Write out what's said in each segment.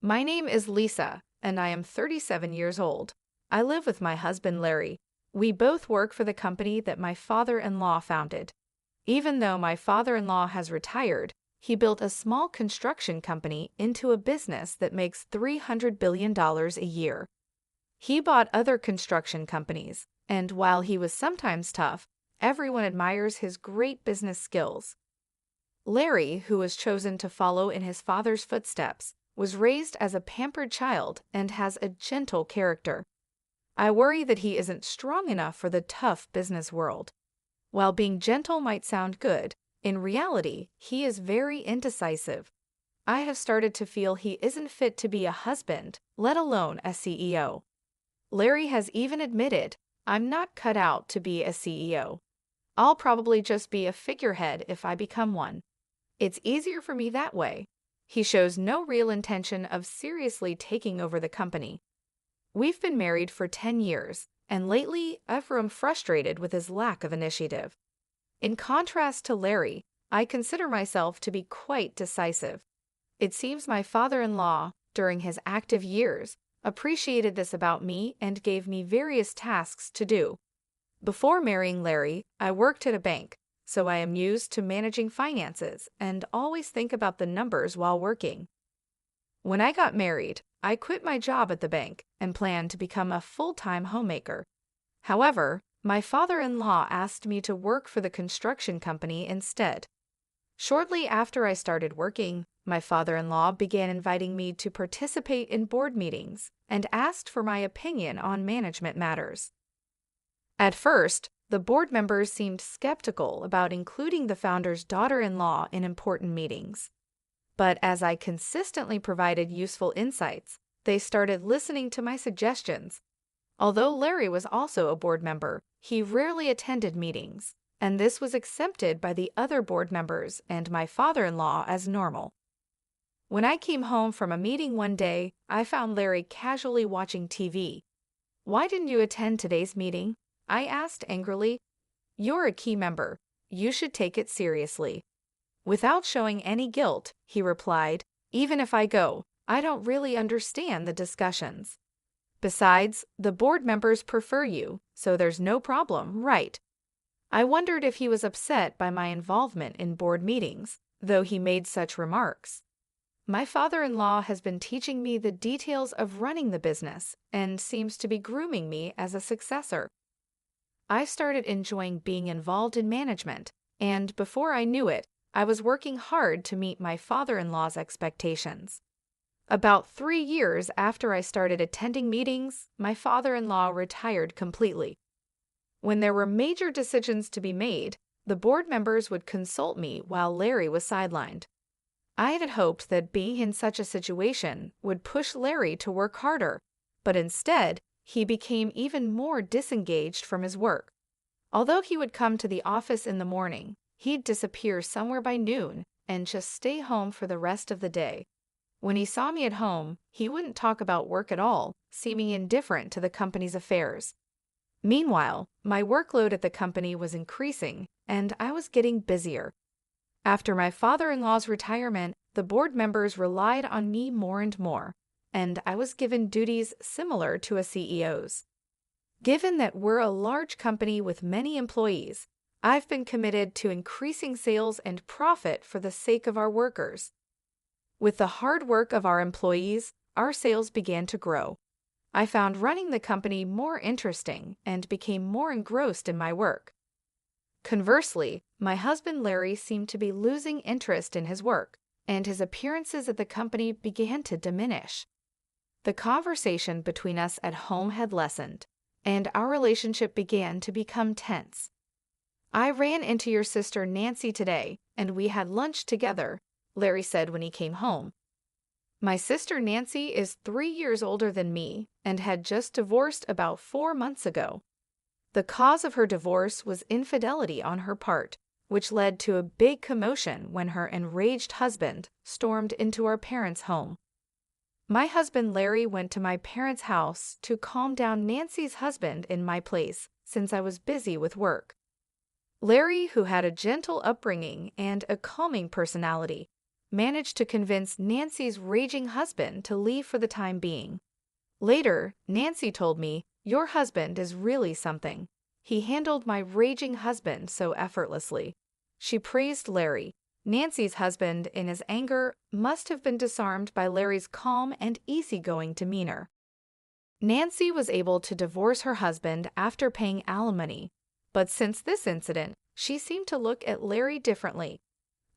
My name is Lisa, and I am 37 years old. I live with my husband Larry. We both work for the company that my father-in-law founded. Even though my father-in-law has retired, he built a small construction company into a business that makes $300 billion a year. He bought other construction companies, and while he was sometimes tough, everyone admires his great business skills. Larry, who was chosen to follow in his father's footsteps, was raised as a pampered child and has a gentle character. I worry that he isn't strong enough for the tough business world. While being gentle might sound good, in reality, he is very indecisive. I have started to feel he isn't fit to be a husband, let alone a CEO. Larry has even admitted, "I'm not cut out to be a CEO. I'll probably just be a figurehead if I become one. It's easier for me that way." He shows no real intention of seriously taking over the company. We've been married for 10 years, and lately I've grown frustrated with his lack of initiative. In contrast to Larry, I consider myself to be quite decisive. It seems my father-in-law, during his active years, appreciated this about me and gave me various tasks to do. Before marrying Larry, I worked at a bank, so I am used to managing finances and always think about the numbers while working. When I got married, I quit my job at the bank and planned to become a full-time homemaker. However, my father-in-law asked me to work for the construction company instead. Shortly after I started working, my father-in-law began inviting me to participate in board meetings and asked for my opinion on management matters. At first, the board members seemed skeptical about including the founder's daughter-in-law in important meetings. But as I consistently provided useful insights, they started listening to my suggestions. Although Larry was also a board member, he rarely attended meetings, and this was accepted by the other board members and my father-in-law as normal. When I came home from a meeting one day, I found Larry casually watching TV. "Why didn't you attend today's meeting?" I asked angrily. "You're a key member. You should take it seriously." Without showing any guilt, he replied, "Even if I go, I don't really understand the discussions. Besides, the board members prefer you, so there's no problem, right?" I wondered if he was upset by my involvement in board meetings, though he made such remarks. My father-in-law has been teaching me the details of running the business and seems to be grooming me as a successor. I started enjoying being involved in management, and before I knew it, I was working hard to meet my father-in-law's expectations. About 3 years after I started attending meetings, my father-in-law retired completely. When there were major decisions to be made, the board members would consult me while Larry was sidelined. I had hoped that being in such a situation would push Larry to work harder, but instead, he became even more disengaged from his work. Although he would come to the office in the morning, he'd disappear somewhere by noon and just stay home for the rest of the day. When he saw me at home, he wouldn't talk about work at all, seeming indifferent to the company's affairs. Meanwhile, my workload at the company was increasing, and I was getting busier. After my father-in-law's retirement, the board members relied on me more and more, and I was given duties similar to a CEO's. Given that we're a large company with many employees, I've been committed to increasing sales and profit for the sake of our workers. With the hard work of our employees, our sales began to grow. I found running the company more interesting and became more engrossed in my work. Conversely, my husband Larry seemed to be losing interest in his work, and his appearances at the company began to diminish. The conversation between us at home had lessened, and our relationship began to become tense. "I ran into your sister Nancy today, and we had lunch together," Larry said when he came home. My sister Nancy is 3 years older than me and had just divorced about 4 months ago. The cause of her divorce was infidelity on her part, which led to a big commotion when her enraged husband stormed into our parents' home. My husband Larry went to my parents' house to calm down Nancy's husband in my place since I was busy with work. Larry, who had a gentle upbringing and a calming personality, managed to convince Nancy's raging husband to leave for the time being. Later, Nancy told me, "Your husband is really something. He handled my raging husband so effortlessly." She praised Larry. Nancy's husband, in his anger, must have been disarmed by Larry's calm and easygoing demeanor. Nancy was able to divorce her husband after paying alimony, but since this incident, she seemed to look at Larry differently.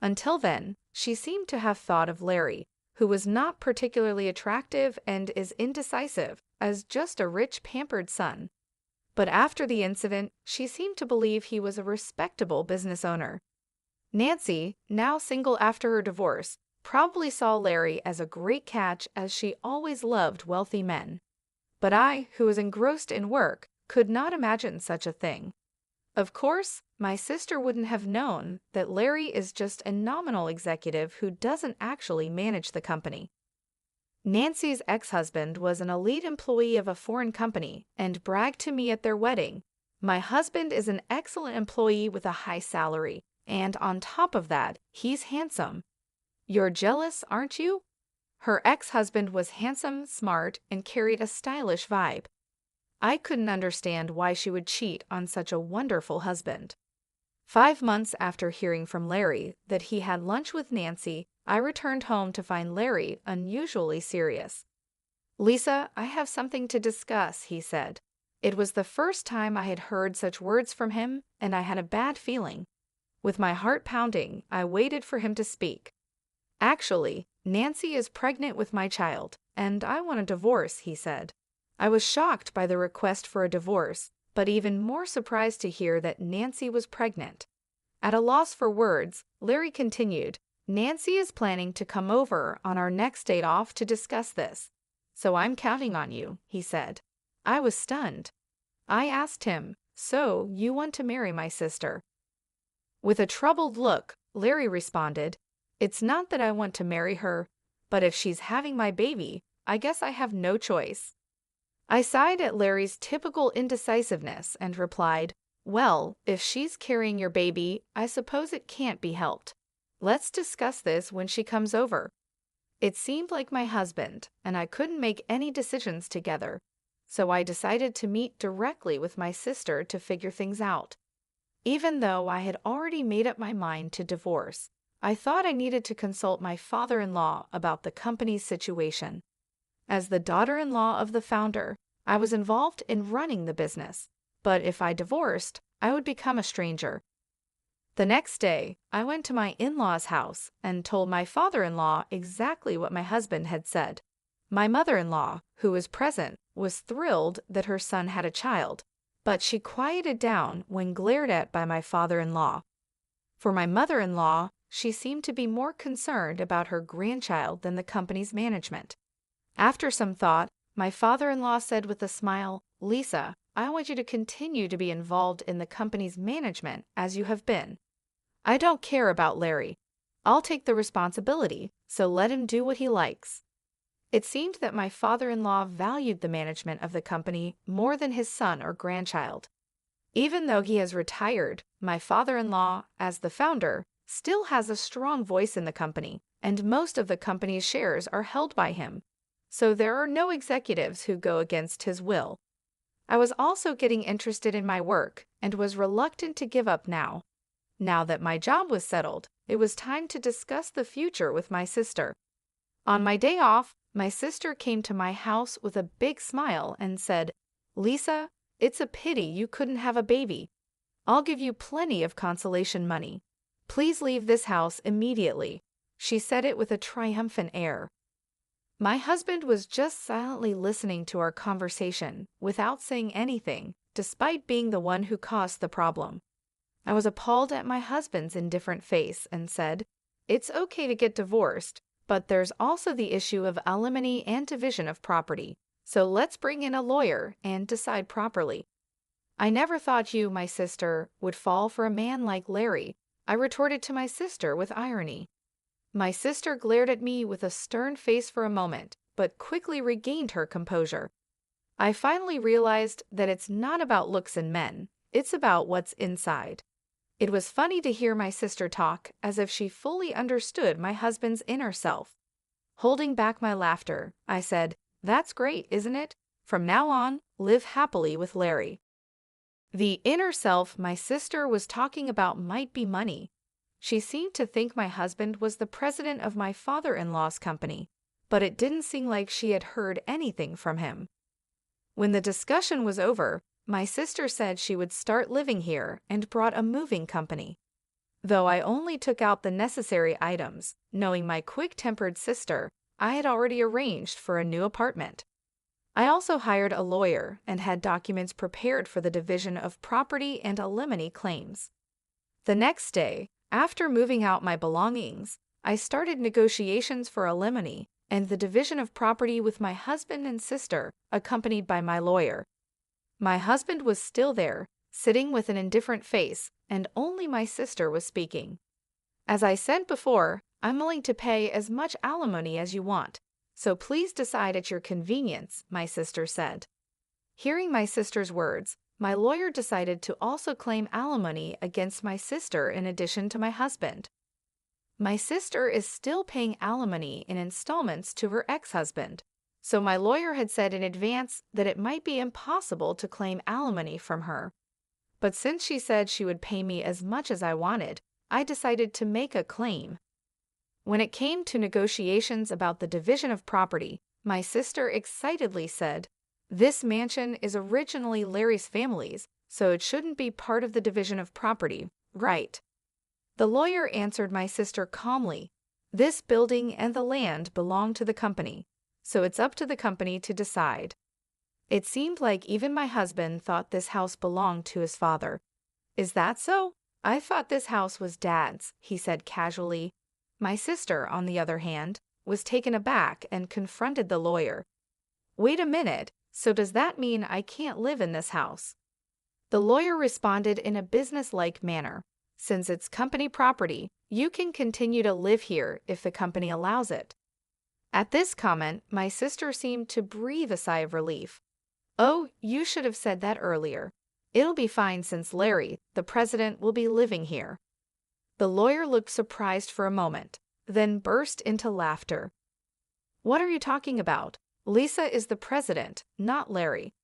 Until then, she seemed to have thought of Larry, who was not particularly attractive and is indecisive, as just a rich, pampered son. But after the incident, she seemed to believe he was a respectable business owner. Nancy, now single after her divorce, probably saw Larry as a great catch, as she always loved wealthy men. But I, who was engrossed in work, could not imagine such a thing. Of course, my sister wouldn't have known that Larry is just a nominal executive who doesn't actually manage the company. Nancy's ex-husband was an elite employee of a foreign company and bragged to me at their wedding, "My husband is an excellent employee with a high salary, and on top of that, he's handsome. You're jealous, aren't you?" Her ex-husband was handsome, smart, and carried a stylish vibe. I couldn't understand why she would cheat on such a wonderful husband. 5 months after hearing from Larry that he had lunch with Nancy, I returned home to find Larry unusually serious. "Lisa, I have something to discuss," he said. It was the first time I had heard such words from him, and I had a bad feeling. With my heart pounding, I waited for him to speak. "Actually, Nancy is pregnant with my child, and I want a divorce," he said. I was shocked by the request for a divorce, but even more surprised to hear that Nancy was pregnant. At a loss for words, Larry continued, "Nancy is planning to come over on our next date off to discuss this. So I'm counting on you," he said. I was stunned. I asked him, "So you want to marry my sister?" With a troubled look, Larry responded, "It's not that I want to marry her, but if she's having my baby, I guess I have no choice." I sighed at Larry's typical indecisiveness and replied, "Well, if she's carrying your baby, I suppose it can't be helped. Let's discuss this when she comes over." It seemed like my husband, and I couldn't make any decisions together, so I decided to meet directly with my sister to figure things out. Even though I had already made up my mind to divorce, I thought I needed to consult my father-in-law about the company's situation. As the daughter-in-law of the founder, I was involved in running the business, but if I divorced, I would become a stranger. The next day, I went to my in-laws' house and told my father-in-law exactly what my husband had said. My mother-in-law, who was present, was thrilled that her son had a child, but she quieted down when glared at by my father-in-law. For my mother-in-law, she seemed to be more concerned about her grandchild than the company's management. After some thought, my father-in-law said with a smile, "Lisa, I want you to continue to be involved in the company's management as you have been. I don't care about Larry. I'll take the responsibility, so let him do what he likes." It seemed that my father-in-law valued the management of the company more than his son or grandchild. Even though he has retired, my father-in-law, as the founder, still has a strong voice in the company, and most of the company's shares are held by him. So there are no executives who go against his will. I was also getting interested in my work and was reluctant to give up now. Now that my job was settled, it was time to discuss the future with my sister. On my day off, my sister came to my house with a big smile and said, "Lisa, it's a pity you couldn't have a baby. I'll give you plenty of consolation money. Please leave this house immediately." She said it with a triumphant air. My husband was just silently listening to our conversation without saying anything, despite being the one who caused the problem. I was appalled at my husband's indifferent face and said, "It's okay to get divorced, but there's also the issue of alimony and division of property, so let's bring in a lawyer and decide properly." "I never thought you, my sister, would fall for a man like Larry," I retorted to my sister with irony. My sister glared at me with a stern face for a moment, but quickly regained her composure. I finally realized that it's not about looks in men, it's about what's inside. It was funny to hear my sister talk as if she fully understood my husband's inner self. Holding back my laughter, I said, "That's great, isn't it? From now on, live happily with Larry." The inner self my sister was talking about might be money. She seemed to think my husband was the president of my father-in-law's company, but it didn't seem like she had heard anything from him. When the discussion was over, my sister said she would start living here and brought a moving company. Though I only took out the necessary items, knowing my quick-tempered sister, I had already arranged for a new apartment. I also hired a lawyer and had documents prepared for the division of property and alimony claims. The next day, after moving out my belongings, I started negotiations for alimony and the division of property with my husband and sister, accompanied by my lawyer. My husband was still there, sitting with an indifferent face, and only my sister was speaking. "As I said before, I'm willing to pay as much alimony as you want, so please decide at your convenience," my sister said. Hearing my sister's words, my lawyer decided to also claim alimony against my sister in addition to my husband. My sister is still paying alimony in installments to her ex-husband, so my lawyer had said in advance that it might be impossible to claim alimony from her. But since she said she would pay me as much as I wanted, I decided to make a claim. When it came to negotiations about the division of property, my sister excitedly said, "This mansion is originally Larry's family's, so it shouldn't be part of the division of property, right?" The lawyer answered my sister calmly, "This building and the land belong to the company, so it's up to the company to decide." It seemed like even my husband thought this house belonged to his father. "Is that so? I thought this house was Dad's," he said casually. My sister, on the other hand, was taken aback and confronted the lawyer. "Wait a minute, so does that mean I can't live in this house?" The lawyer responded in a business-like manner. "Since it's company property, you can continue to live here if the company allows it." At this comment, my sister seemed to breathe a sigh of relief. "Oh, you should have said that earlier. It'll be fine since Larry, the president, will be living here." The lawyer looked surprised for a moment, then burst into laughter. "What are you talking about? Lisa is the president, not Larry."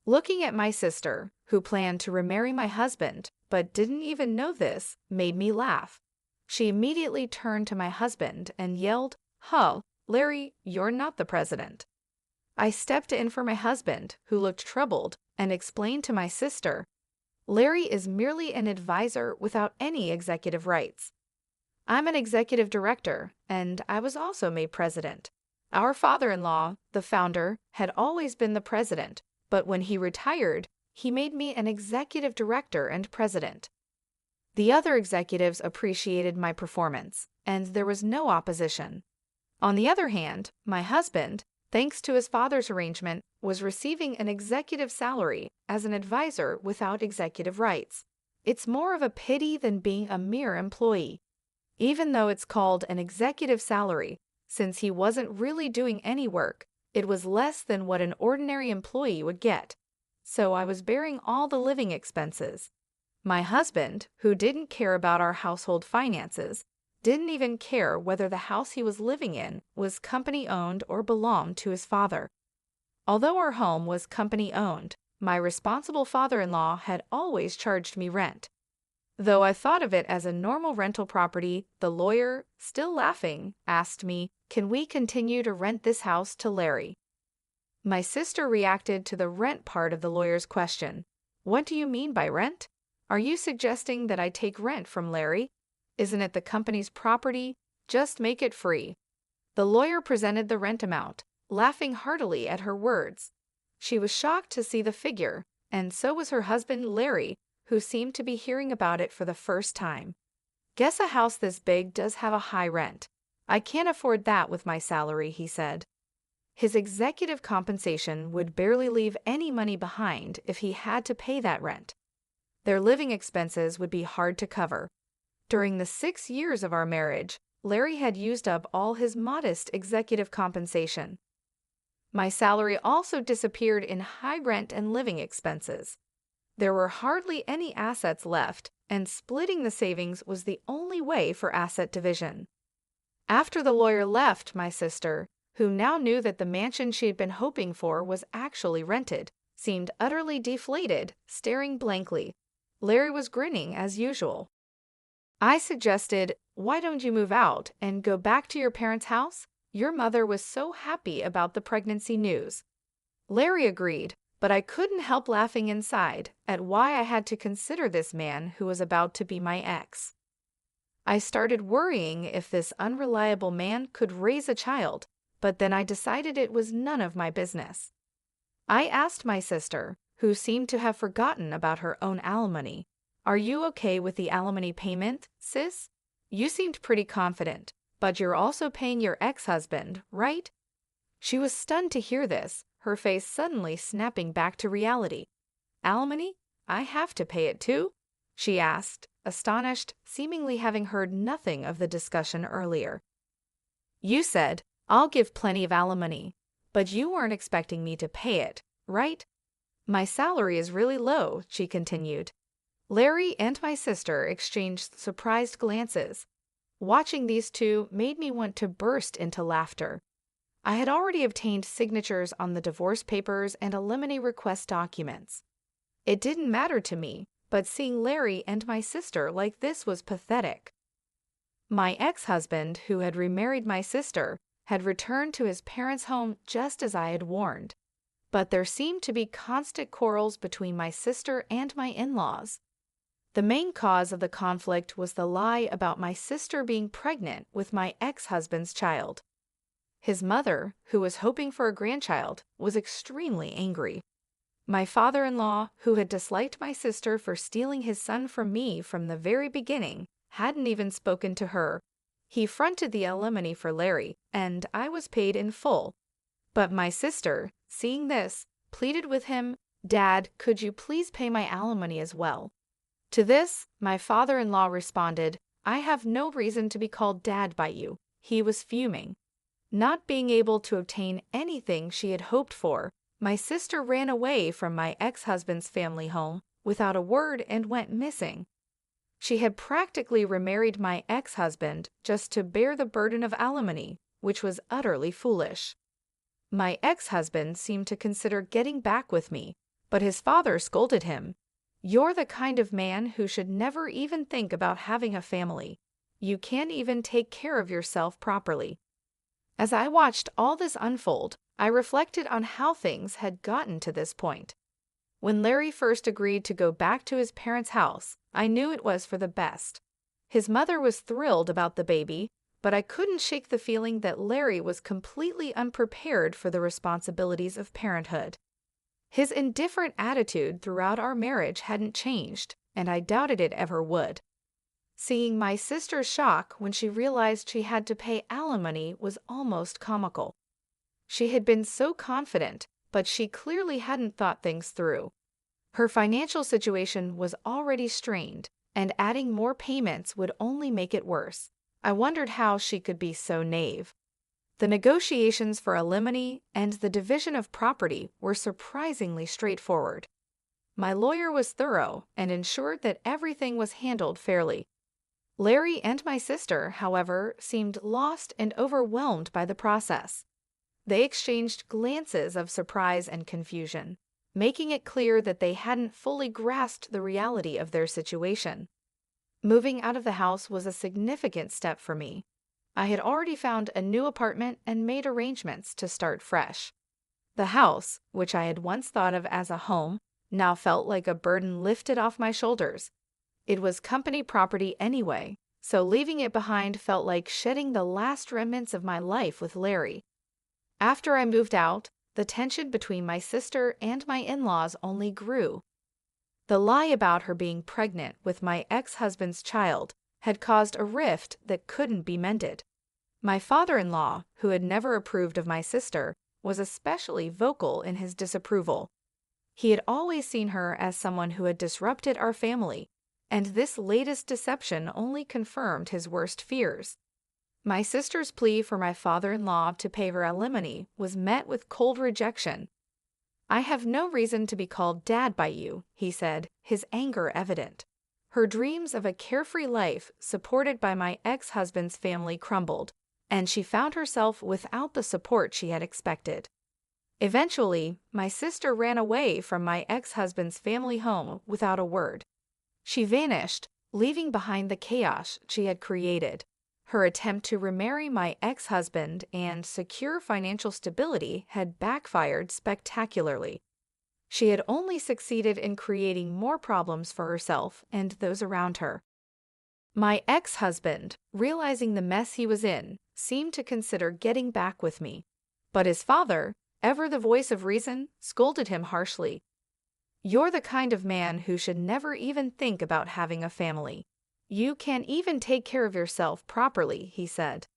Looking at my sister, who planned to remarry my husband but didn't even know this, made me laugh. She immediately turned to my husband and yelled, "Huh, Larry, you're not the president." I stepped in for my husband, who looked troubled, and explained to my sister, "Larry is merely an advisor without any executive rights. I'm an executive director, and I was also made president. Our father-in-law, the founder, had always been the president, but when he retired, he made me an executive director and president." The other executives appreciated my performance, and there was no opposition. On the other hand, my husband, thanks to his father's arrangement, was receiving an executive salary as an advisor without executive rights. It's more of a pity than being a mere employee. Even though it's called an executive salary, since he wasn't really doing any work, it was less than what an ordinary employee would get. So I was bearing all the living expenses. My husband, who didn't care about our household finances, didn't even care whether the house he was living in was company-owned or belonged to his father. Although our home was company-owned, my responsible father-in-law had always charged me rent. Though I thought of it as a normal rental property, the lawyer, still laughing, asked me, "Can we continue to rent this house to Larry?" My sister reacted to the rent part of the lawyer's question. "What do you mean by rent? Are you suggesting that I take rent from Larry? Isn't it the company's property? Just make it free." The lawyer presented the rent amount, laughing heartily at her words. She was shocked to see the figure, and so was her husband, Larry, who seemed to be hearing about it for the first time. "Guess a house this big does have a high rent. I can't afford that with my salary," he said. His executive compensation would barely leave any money behind if he had to pay that rent. Their living expenses would be hard to cover. During the 6 years of our marriage, Larry had used up all his modest executive compensation. My salary also disappeared in high rent and living expenses. There were hardly any assets left, and splitting the savings was the only way for asset division. After the lawyer left, my sister, who now knew that the mansion she'd been hoping for was actually rented, seemed utterly deflated, staring blankly. Larry was grinning as usual. I suggested, "Why don't you move out and go back to your parents' house? Your mother was so happy about the pregnancy news." Larry agreed, but I couldn't help laughing inside at why I had to consider this man who was about to be my ex. I started worrying if this unreliable man could raise a child, but then I decided it was none of my business. I asked my sister, who seemed to have forgotten about her own alimony, "Are you okay with the alimony payment, sis? You seemed pretty confident, but you're also paying your ex-husband, right?" She was stunned to hear this, her face suddenly snapping back to reality. "Alimony? I have to pay it too?" she asked, astonished, seemingly having heard nothing of the discussion earlier. "You said, 'I'll give plenty of alimony,' but you weren't expecting me to pay it, right? My salary is really low," she continued. Larry and my sister exchanged surprised glances. Watching these two made me want to burst into laughter. I had already obtained signatures on the divorce papers and alimony request documents. It didn't matter to me, but seeing Larry and my sister like this was pathetic. My ex-husband, who had remarried my sister, had returned to his parents' home just as I had warned. But there seemed to be constant quarrels between my sister and my in-laws. The main cause of the conflict was the lie about my sister being pregnant with my ex-husband's child. His mother, who was hoping for a grandchild, was extremely angry. My father-in-law, who had disliked my sister for stealing his son from me from the very beginning, hadn't even spoken to her. He fronted the alimony for Larry, and I was paid in full. But my sister, seeing this, pleaded with him, "Dad, could you please pay my alimony as well?" To this, my father-in-law responded, "I have no reason to be called Dad by you." He was fuming. Not being able to obtain anything she had hoped for, my sister ran away from my ex-husband's family home without a word and went missing. She had practically remarried my ex-husband just to bear the burden of alimony, which was utterly foolish. My ex-husband seemed to consider getting back with me, but his father scolded him. "You're the kind of man who should never even think about having a family. You can't even take care of yourself properly." As I watched all this unfold, I reflected on how things had gotten to this point. When Larry first agreed to go back to his parents' house, I knew it was for the best. His mother was thrilled about the baby, but I couldn't shake the feeling that Larry was completely unprepared for the responsibilities of parenthood. His indifferent attitude throughout our marriage hadn't changed, and I doubted it ever would. Seeing my sister's shock when she realized she had to pay alimony was almost comical. She had been so confident, but she clearly hadn't thought things through. Her financial situation was already strained, and adding more payments would only make it worse. I wondered how she could be so naive. The negotiations for alimony and the division of property were surprisingly straightforward. My lawyer was thorough and ensured that everything was handled fairly. Larry and my sister, however, seemed lost and overwhelmed by the process. They exchanged glances of surprise and confusion, making it clear that they hadn't fully grasped the reality of their situation. Moving out of the house was a significant step for me. I had already found a new apartment and made arrangements to start fresh. The house, which I had once thought of as a home, now felt like a burden lifted off my shoulders. It was company property anyway, so leaving it behind felt like shedding the last remnants of my life with Larry. After I moved out, the tension between my sister and my in-laws only grew. The lie about her being pregnant with my ex-husband's child had caused a rift that couldn't be mended. My father-in-law, who had never approved of my sister, was especially vocal in his disapproval. He had always seen her as someone who had disrupted our family, and this latest deception only confirmed his worst fears. My sister's plea for my father-in-law to pay her alimony was met with cold rejection. "I have no reason to be called Dad by you," he said, his anger evident. Her dreams of a carefree life supported by my ex-husband's family crumbled, and she found herself without the support she had expected. Eventually, my sister ran away from my ex-husband's family home without a word. She vanished, leaving behind the chaos she had created. Her attempt to remarry my ex-husband and secure financial stability had backfired spectacularly. She had only succeeded in creating more problems for herself and those around her. My ex-husband, realizing the mess he was in, seemed to consider getting back with me. But his father, ever the voice of reason, scolded him harshly. "You're the kind of man who should never even think about having a family. You can't even take care of yourself properly," he said.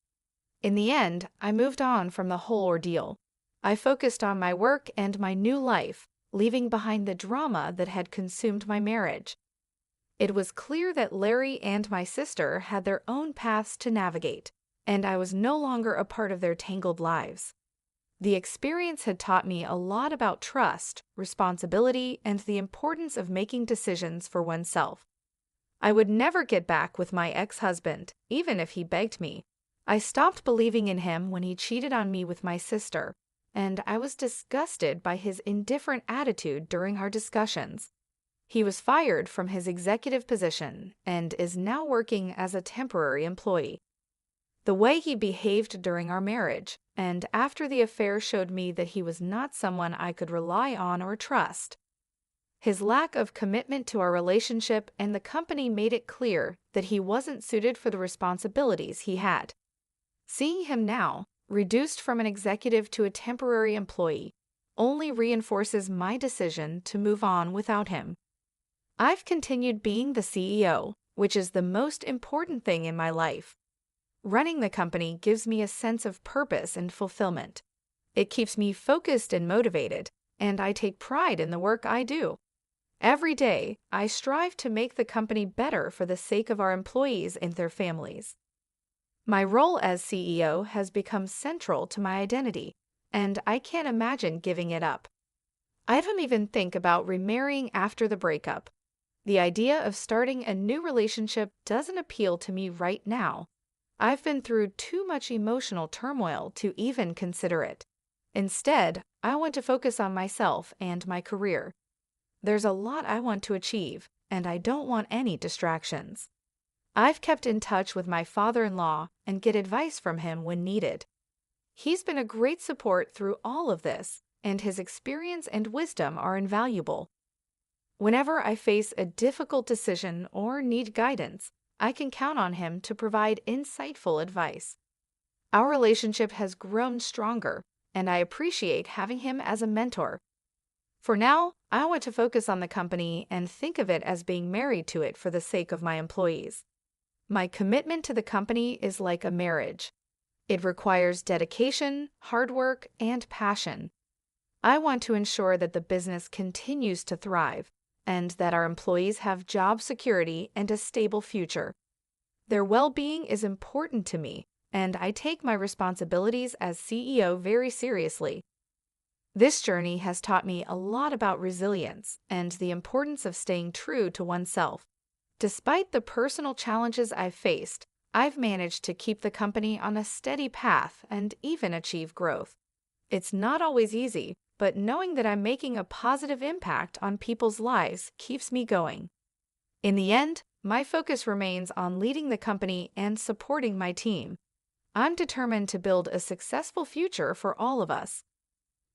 In the end, I moved on from the whole ordeal. I focused on my work and my new life, leaving behind the drama that had consumed my marriage. It was clear that Larry and my sister had their own paths to navigate, and I was no longer a part of their tangled lives. The experience had taught me a lot about trust, responsibility, and the importance of making decisions for oneself. I would never get back with my ex-husband, even if he begged me. I stopped believing in him when he cheated on me with my sister, and I was disgusted by his indifferent attitude during our discussions. He was fired from his executive position and is now working as a temporary employee. The way he behaved during our marriage and after the affair showed me that he was not someone I could rely on or trust. His lack of commitment to our relationship and the company made it clear that he wasn't suited for the responsibilities he had. Seeing him now, reduced from an executive to a temporary employee, only reinforces my decision to move on without him. I've continued being the CEO, which is the most important thing in my life. Running the company gives me a sense of purpose and fulfillment. It keeps me focused and motivated, and I take pride in the work I do. Every day, I strive to make the company better for the sake of our employees and their families. My role as CEO has become central to my identity, and I can't imagine giving it up. I don't even think about remarrying after the breakup. The idea of starting a new relationship doesn't appeal to me right now. I've been through too much emotional turmoil to even consider it. Instead, I want to focus on myself and my career. There's a lot I want to achieve, and I don't want any distractions. I've kept in touch with my father-in-law and get advice from him when needed. He's been a great support through all of this, and his experience and wisdom are invaluable. Whenever I face a difficult decision or need guidance, I can count on him to provide insightful advice. Our relationship has grown stronger, and I appreciate having him as a mentor. For now, I want to focus on the company and think of it as being married to it for the sake of my employees. My commitment to the company is like a marriage. It requires dedication, hard work, and passion. I want to ensure that the business continues to thrive and that our employees have job security and a stable future. Their well-being is important to me, and I take my responsibilities as CEO very seriously. This journey has taught me a lot about resilience and the importance of staying true to oneself. Despite the personal challenges I've faced, I've managed to keep the company on a steady path and even achieve growth. It's not always easy, but knowing that I'm making a positive impact on people's lives keeps me going. In the end, my focus remains on leading the company and supporting my team. I'm determined to build a successful future for all of us.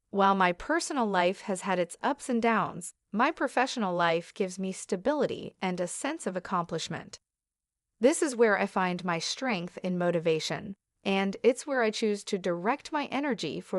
While my personal life has had its ups and downs, my professional life gives me stability and a sense of accomplishment. This is where I find my strength and motivation, and it's where I choose to direct my energy for